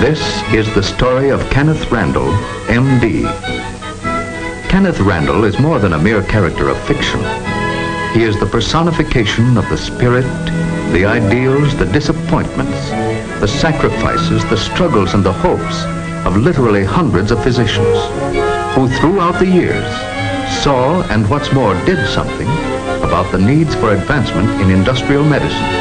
This is the story of Kenneth Randall, M.D. Kenneth Randall is more than a mere character of fiction. He is the personification of the spirit, the ideals, the disappointments, the sacrifices, the struggles, and the hopes of literally hundreds of physicians who throughout the years saw and what's more did something about the needs for advancement in industrial medicine.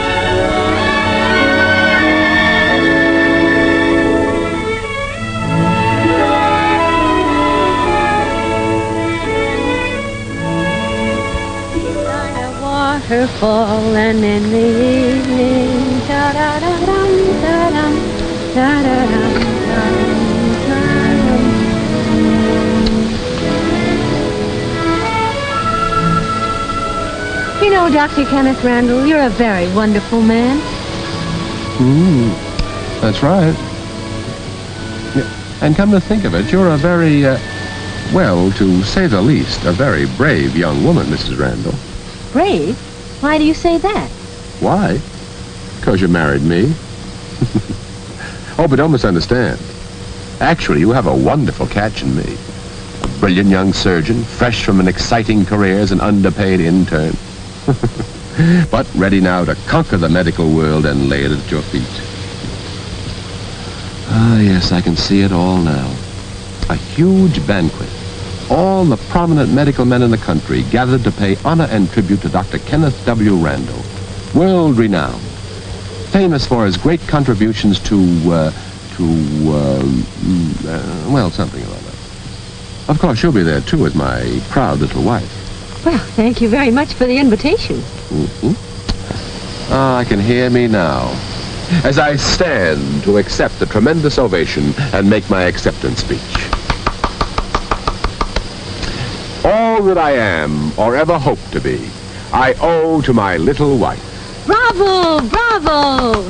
Waterfall and in the evening, da-da-da-dum, da-dum, da-da-dum, da-dum, da-dum. You know, Dr. Kenneth Randall, you're a very wonderful man. That's right. And come to think of it, you're a very, well, to say the least, a very brave young woman, Mrs. Randall. Brave? Why do you say that? Why? Because you married me. Oh, but don't misunderstand. Actually, you have a wonderful catch in me. A brilliant young surgeon, fresh from an exciting career as an underpaid intern. But ready now to conquer the medical world and lay it at your feet. Ah, yes, I can see it all now. A huge banquet. All the prominent medical men in the country gathered to pay honor and tribute to Dr. Kenneth W. Randall, world-renowned, famous for his great contributions to well, something or other. Of course, you'll be there, too, as my proud little wife. Well, thank you very much for the invitation. Ah, I can hear me now, as I stand to accept the tremendous ovation and make my acceptance speech. All that I am, or ever hope to be, I owe to my little wife. Bravo! Bravo!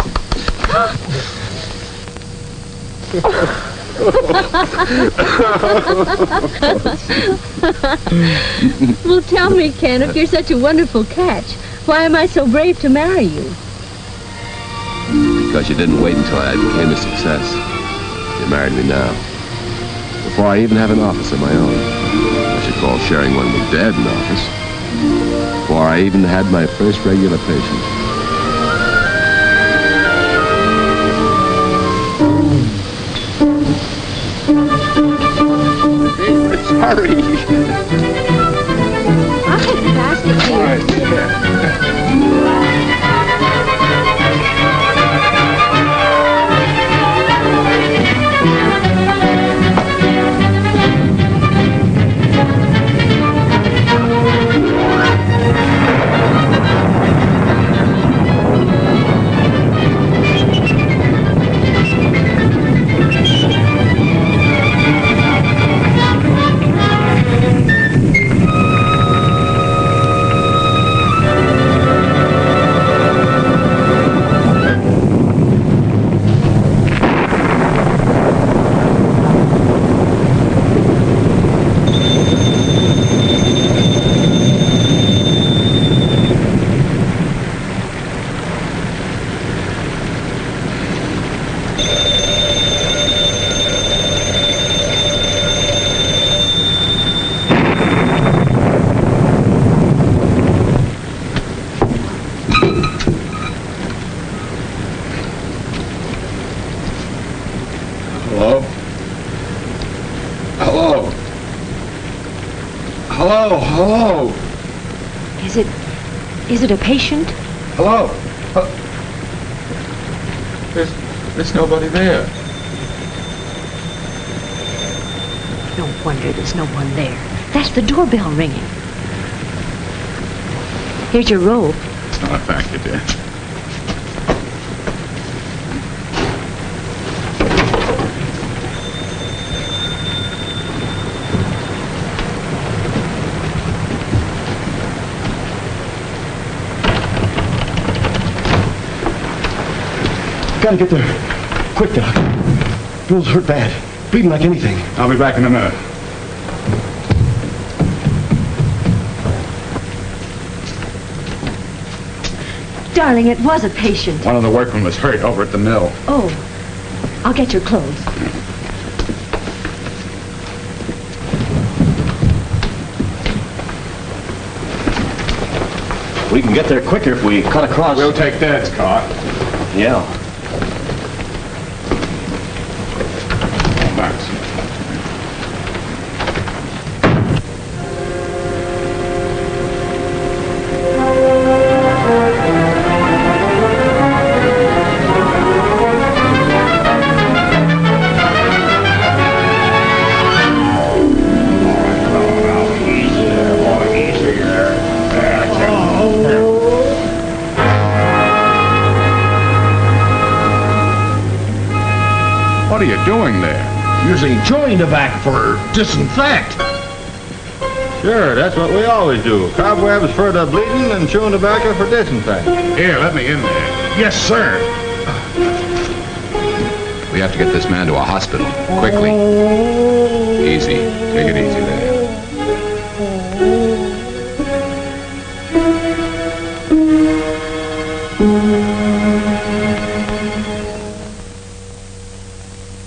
Well, tell me, Ken, if you're such a wonderful catch, why am I so brave to marry you? Because you didn't wait until I became a success. You married me now, before I even have an office of my own. I should call sharing one with Dad in office. Before I even had my first regular patient. Hurry. I'll take the basket All here. right. Hello? Hello? Hello? Hello? Is it a patient? Hello? There's nobody there. No wonder there's no one there. That's the doorbell ringing. Here's your robe. It's not a factor, dear. Gotta get there. Quick, Doc. Bill's hurt bad. Bleeding like anything. I'll be back in a minute. Darling, it was a patient. One of the workmen was hurt over at the mill. Oh, I'll get your clothes. We can get there quicker if we cut across. We'll take Dad's car. Yeah. Thanks. What are you doing there? Using chewing tobacco for disinfect. Sure, that's what we always do. Cobwebs for the bleeding and chewing tobacco for disinfecting. Here, let me in there. Yes, sir. We have to get this man to a hospital, quickly. Easy. Take it easy there.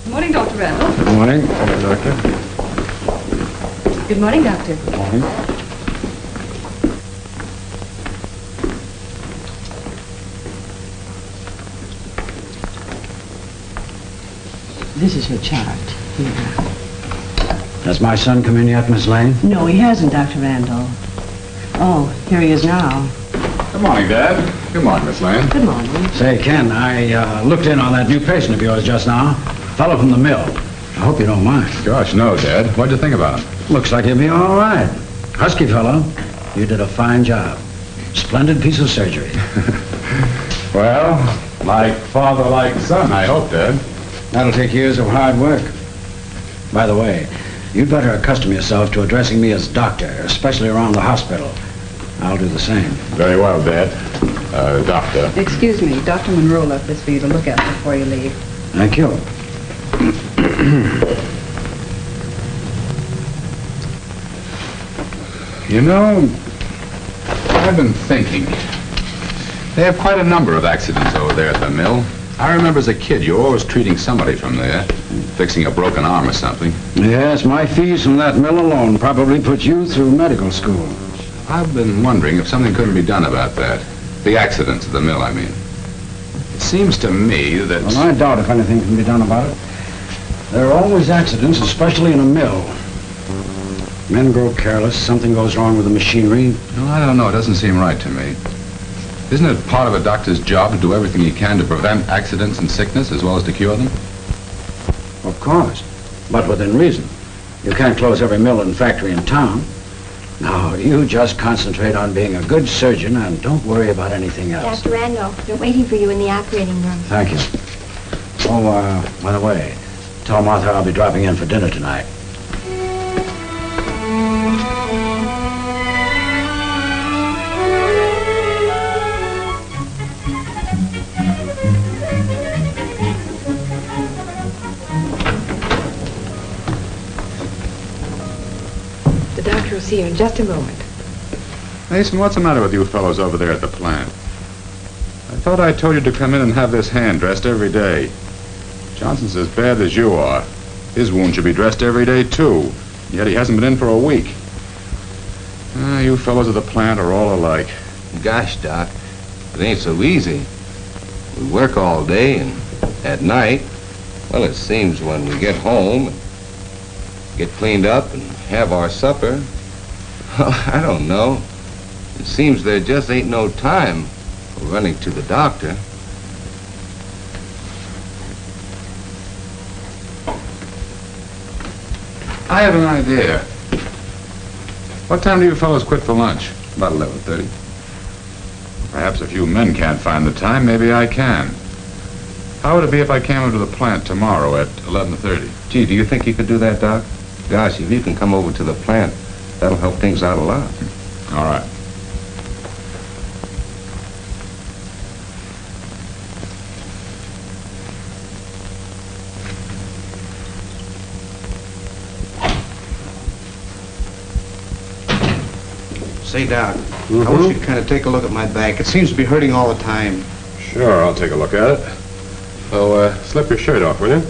Good morning, Dr. Randall. Good morning, Doctor. Good morning, Doctor. Good morning. This is your chart. Here. Has my son come in yet, Miss Lane? No, he hasn't, Dr. Randall. Oh, here he is now. Good morning, Dad. Good morning, Miss Lane. Good morning. Say, Ken, I looked in on that new patient of yours just now. Fellow from the mill. I hope you don't mind. Gosh, no, Dad. What'd you think about him? Looks like he'll be all right. Husky fellow. You did a fine job. Splendid piece of surgery. Well, like father, like son, I hope, Dad. That'll take years of hard work. By the way, you'd better accustom yourself to addressing me as doctor, especially around the hospital. I'll do the same. Very well, Dad. Doctor. Excuse me, Dr. Monroe left this for you to look at before you leave. Thank you. You know, I've been thinking. They have quite a number of accidents over there at the mill. I remember as a kid, you were always treating somebody from there, fixing a broken arm or something. Yes, my fees from that mill alone probably put you through medical school. I've been wondering if something couldn't be done about that. The accidents at the mill, I mean. It seems to me that... Well, I doubt if anything can be done about it. There are always accidents, especially in a mill. Men grow careless, something goes wrong with the machinery. No, I don't know. It doesn't seem right to me. Isn't it part of a doctor's job to do everything he can to prevent accidents and sickness as well as to cure them? Of course, but within reason. You can't close every mill and factory in town. Now, you just concentrate on being a good surgeon and don't worry about anything else. Dr. Randall, they're waiting for you in the operating room. Thank you. Oh, by the way, tell Martha I'll be dropping in for dinner tonight. The doctor will see you in just a moment. Mason, what's the matter with you fellows over there at the plant? I thought I told you to come in and have this hand dressed every day. Johnson's as bad as you are. His wound should be dressed every day, too. Yet he hasn't been in for a week. You fellows at the plant are all alike. Gosh, Doc, it ain't so easy. We work all day and at night, well, it seems when we get home, get cleaned up and have our supper, well, I don't know. It seems there just ain't no time for running to the doctor. I have an idea. What time do you fellows quit for lunch? About 11:30. Perhaps if you men can't find the time, maybe I can. How would it be if I came over to the plant tomorrow at 11:30? Gee, do you think you could do that, Doc? Gosh, if you can come over to the plant, that'll help things out a lot. All right. Say, Doc, I wish you'd kind of take a look at my back. It seems to be hurting all the time. Sure, I'll take a look at it. Oh, slip your shirt off, will you?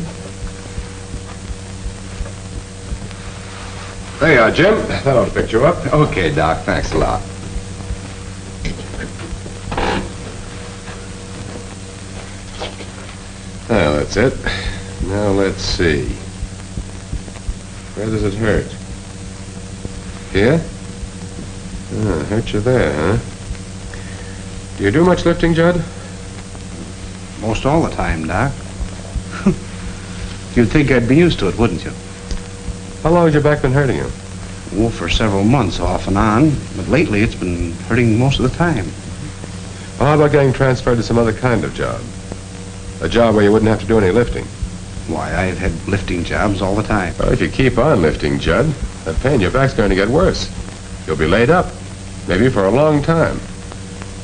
There you are, Jim. That ought to pick you up. Okay, Doc, thanks a lot. Well, that's it. Now, let's see. Where does it hurt? Here? Ah, hurt you there, huh? Do you do much lifting, Judd? Most all the time, Doc. You'd think I'd be used to it, wouldn't you? How long has your back been hurting you? Oh, for several months, off and on. But lately, it's been hurting most of the time. Well, how about getting transferred to some other kind of job? A job where you wouldn't have to do any lifting. Why, I've had lifting jobs all the time. Well, if you keep on lifting, Judd, that pain in your back's going to get worse. You'll be laid up, maybe for a long time.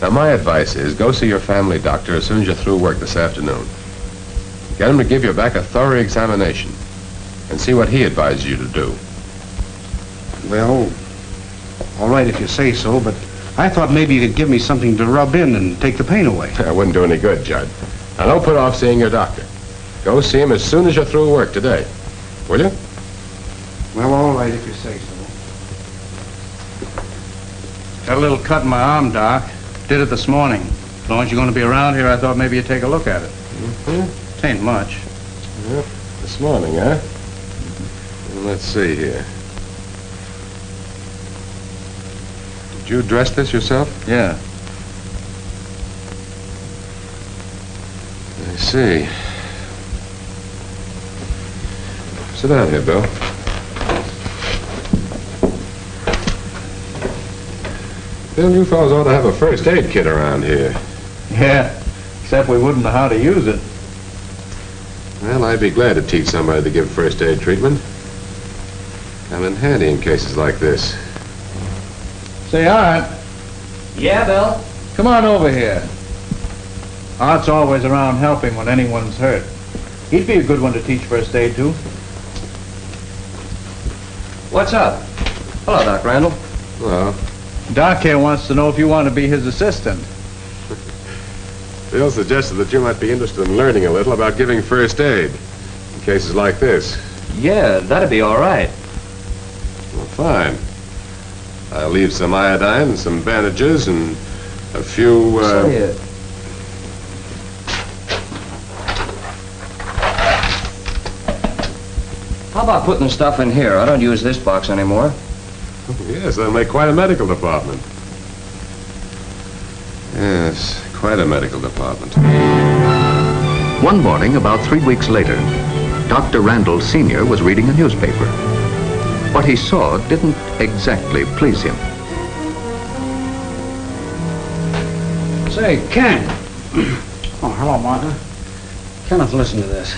Now, my advice is go see your family doctor as soon as you're through work this afternoon. Get him to give your back a thorough examination and see what he advises you to do. Well, all right if you say so, but I thought maybe you could give me something to rub in and take the pain away. That wouldn't do any good, Judd. Now, don't put off seeing your doctor. Go see him as soon as you're through work today. Will you? Well, all right if you say so. Got a little cut in my arm, Doc. Did it this morning. As long as you're going to be around here, I thought maybe you'd take a look at it. Mm-hmm. It ain't much. Yep. This morning, huh? Well, let's see here. Did you dress this yourself? Yeah. I see. Sit down here, Bill. Bill, you fellas ought to have a first aid kit around here. Yeah, except we wouldn't know how to use it. Well, I'd be glad to teach somebody to give first aid treatment. Come in handy in cases like this. Say, Art, Yeah, Bill? come on over here. Art's always around helping when anyone's hurt. He'd be a good one to teach first aid to. What's up? Hello, Doc Randall. Well, Doc here wants to know if you want to be his assistant. Bill suggested that you might be interested in learning a little about giving first aid in cases like this. Yeah, that'd be all right. Well, fine. I'll leave some iodine, some bandages, and a few, How about putting the stuff in here? I don't use this box anymore. Yes, they'll make quite a medical department. Yes, quite a medical department. One morning, about 3 weeks later, Dr. Randall Sr. was reading a newspaper. What he saw didn't exactly please him. Say, Ken. Oh, hello, Martha. Kenneth, listen to this.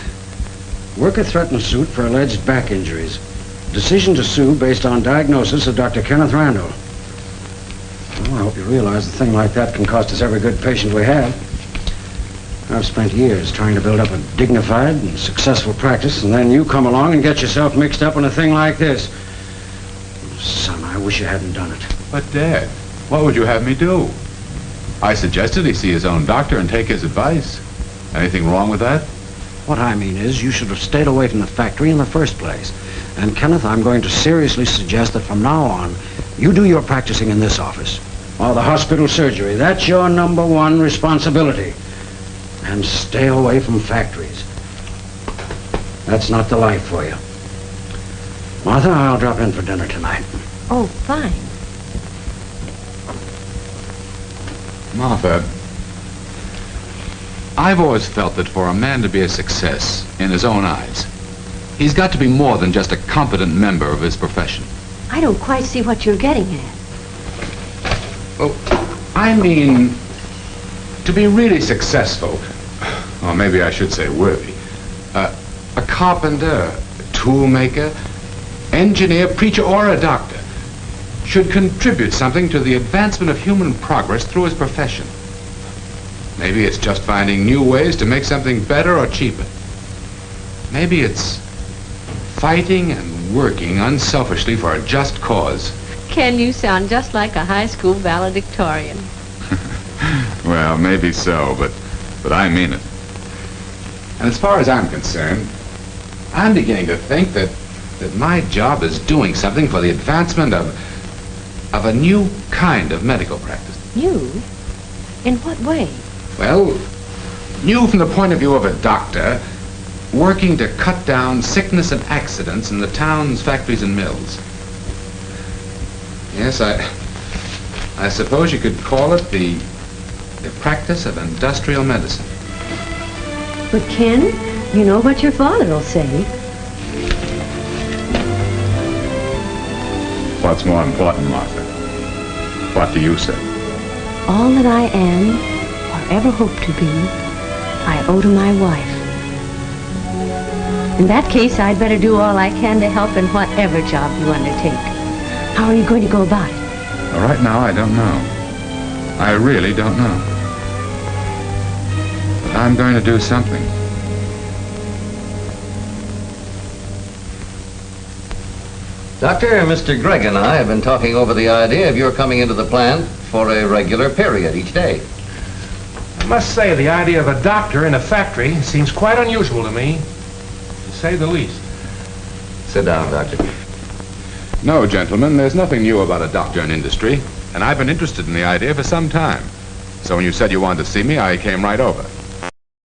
Worker threatened suit for alleged back injuries. Decision to sue based on diagnosis of Dr. Kenneth Randall. Well, I hope you realize a thing like that can cost us every good patient we have. I've spent years trying to build up a dignified and successful practice, and then you come along and get yourself mixed up in a thing like this. Son, I wish you hadn't done it. But, Dad, what would you have me do? I suggested he see his own doctor and take his advice. Anything wrong with that? What I mean is, you should have stayed away from the factory in the first place. And, Kenneth, I'm going to seriously suggest that from now on, you do your practicing in this office. Or the hospital surgery. That's your #1 responsibility. And stay away from factories. That's not the life for you. Martha, I'll drop in for dinner tonight. Oh, fine. Martha, I've always felt that for a man to be a success in his own eyes, he's got to be more than just a competent member of his profession. I don't quite see what you're getting at. Well, I mean, to be really successful, or maybe I should say worthy, a carpenter, a tool maker, engineer, preacher, or a doctor should contribute something to the advancement of human progress through his profession. Maybe it's just finding new ways to make something better or cheaper. Maybe it's fighting and working unselfishly for a just cause. Ken, you sound just like a high school valedictorian. Well, maybe so, but I mean it. And as far as I'm concerned, I'm beginning to think that my job is doing something for the advancement of a new kind of medical practice. You? In what way? Well, new from the point of view of a doctor working to cut down sickness and accidents in the town's factories and mills. Yes, I suppose you could call it the practice of industrial medicine. But Ken, you know what your father will say. What's more important, Martha? What do you say? All that I am, or ever hope to be, I owe to my wife. In that case, I'd better do all I can to help in whatever job you undertake. How are you going to go about it? Well, right now, I don't know. I really don't know. But I'm going to do something. Doctor, Mr. Gregg and I have been talking over the idea of your coming into the plant for a regular period each day. I must say, the idea of a doctor in a factory seems quite unusual to me, to say the least. Sit down, Doctor. No, gentlemen, there's nothing new about a doctor in industry, and I've been interested in the idea for some time. So when you said you wanted to see me, I came right over.